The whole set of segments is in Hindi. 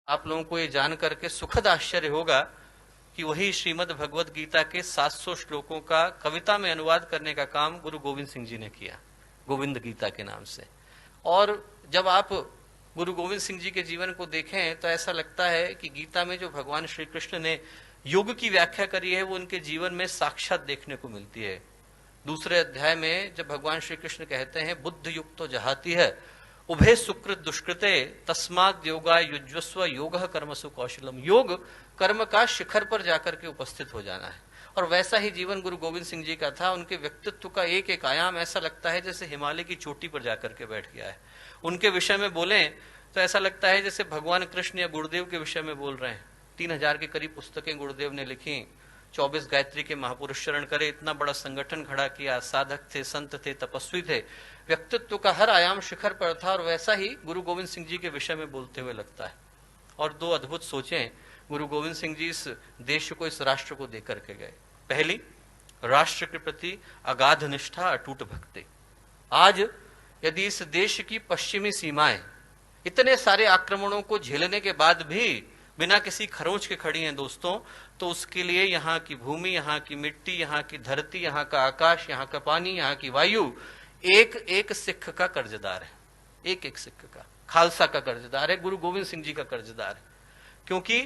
आप लोगों को ये जान करके सुखद आश्चर्य होगा कि वही श्रीमद् भगवद गीता के 700 श्लोकों का कविता में अनुवाद करने का काम गुरु गोविंद सिंह जी ने किया, गोविंद गीता के नाम से। और जब आप गुरु गोविंद सिंह जी के जीवन को देखें तो ऐसा लगता है कि गीता में जो भगवान श्री कृष्ण ने योग की व्याख्या करी है वो उनके जीवन में साक्षात देखने को मिलती है। दूसरे अध्याय में जब भगवान श्री कृष्ण कहते हैं बुद्ध युक्त तो जहाती है उभे सुकृत दुष्कृते तस्माद योगा युज्वस्व योग कर्मसु कौशलम। योग कर्म का शिखर पर जाकर के उपस्थित हो जाना है। और वैसा ही जीवन गुरु गोविंद सिंह जी का था। उनके व्यक्तित्व का एक एक आयाम ऐसा लगता है जैसे हिमालय की चोटी पर जाकर के बैठ गया है। उनके विषय में बोले तो ऐसा लगता है जैसे भगवान कृष्ण या गुरुदेव के विषय में बोल रहे हैं। 3000 के करीब पुस्तकें गुरुदेव ने लिखी, 24 गायत्री के महापुरुष चरण करे, इतना बड़ा संगठन खड़ा किया, साधक थे, संत थे, तपस्वी थे। व्यक्तित्व का हर आयाम शिखर पर था। और वैसा ही गुरु गोविंद सिंह जी के विषय में बोलते हुए लगता है। और दो अद्भुत सोचें गुरु गोविंद सिंह जी इस देश को, इस राष्ट्र को देकर के गए। पहली, राष्ट्र के प्रति अगाध निष्ठा, अटूट भक्ति। आज यदि इस देश की पश्चिमी सीमाएं इतने सारे आक्रमणों को झेलने के बाद भी बिना किसी खरोंच के खड़ी हैं दोस्तों, तो उसके लिए यहाँ की भूमि, यहाँ की मिट्टी, यहाँ की धरती, यहाँ का आकाश, यहाँ का पानी, यहाँ की वायु एक एक सिख का कर्जदार है। एक एक सिख का, खालसा का कर्जदार है, गुरु गोविंद सिंह जी का कर्जदार है। क्योंकि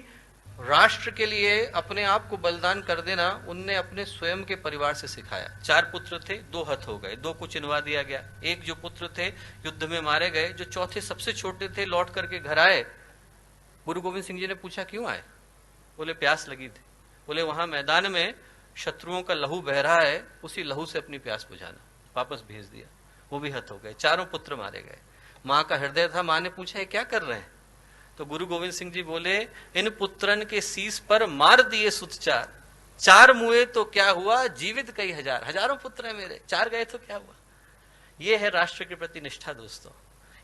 राष्ट्र के लिए अपने आप को बलिदान कर देना उनने अपने स्वयं के परिवार से सिखाया। 4 पुत्र थे, 2 हत हो गए, 2 को चिनवा दिया गया। एक जो पुत्र थे युद्ध में मारे गए। जो चौथे सबसे छोटे थे लौट करके घर आए। गुरु गोविंद सिंह जी ने पूछा क्यों आए? बोले प्यास लगी थी। बोले वहां मैदान में शत्रुओं का लहू बह रहा है, उसी लहू से अपनी प्यास बुझाना। वापस भेज दिया। वो भी हत हो गए। 4 पुत्र मारे गए। मां का हृदय था। मां ने पूछा क्या कर रहे हैं? तो गुरु गोविंद सिंह जी बोले इन पुत्रन के शीस पर मार दिए सुत 4। 4 मुए तो क्या हुआ, जीवित कई हजार। हजारों पुत्र हैं मेरे, 4 गए तो क्या हुआ। ये है राष्ट्र के प्रति निष्ठा दोस्तों।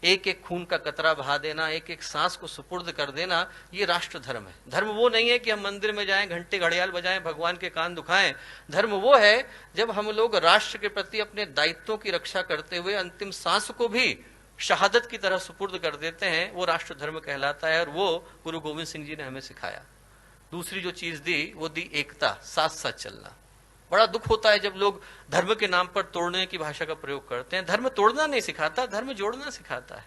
एक एक खून का कतरा बहा देना, एक एक सांस को सुपुर्द कर देना, ये राष्ट्र धर्म है। धर्म वो नहीं है कि हम मंदिर में जाएं, घंटे घड़ियाल बजाएं, भगवान के कान दुखाएं। धर्म वो है जब हम लोग राष्ट्र के प्रति अपने दायित्वों की रक्षा करते हुए अंतिम सांस को भी शहादत की तरह सुपुर्द कर देते हैं। वो राष्ट्र धर्म कहलाता है। और वो गुरु गोविंद सिंह जी ने हमें सिखाया। दूसरी जो चीज दी वो दी एकता, साथ साथ चलना। बड़ा दुख होता है जब लोग धर्म के नाम पर तोड़ने की भाषा का प्रयोग करते हैं। धर्म तोड़ना नहीं सिखाता, धर्म जोड़ना सिखाता है।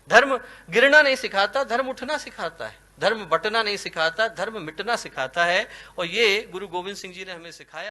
धर्म गिरना नहीं सिखाता, धर्म उठना सिखाता है। धर्म बंटना नहीं सिखाता, धर्म मिटना सिखाता है। और ये गुरु गोविंद सिंह जी ने हमें सिखाया।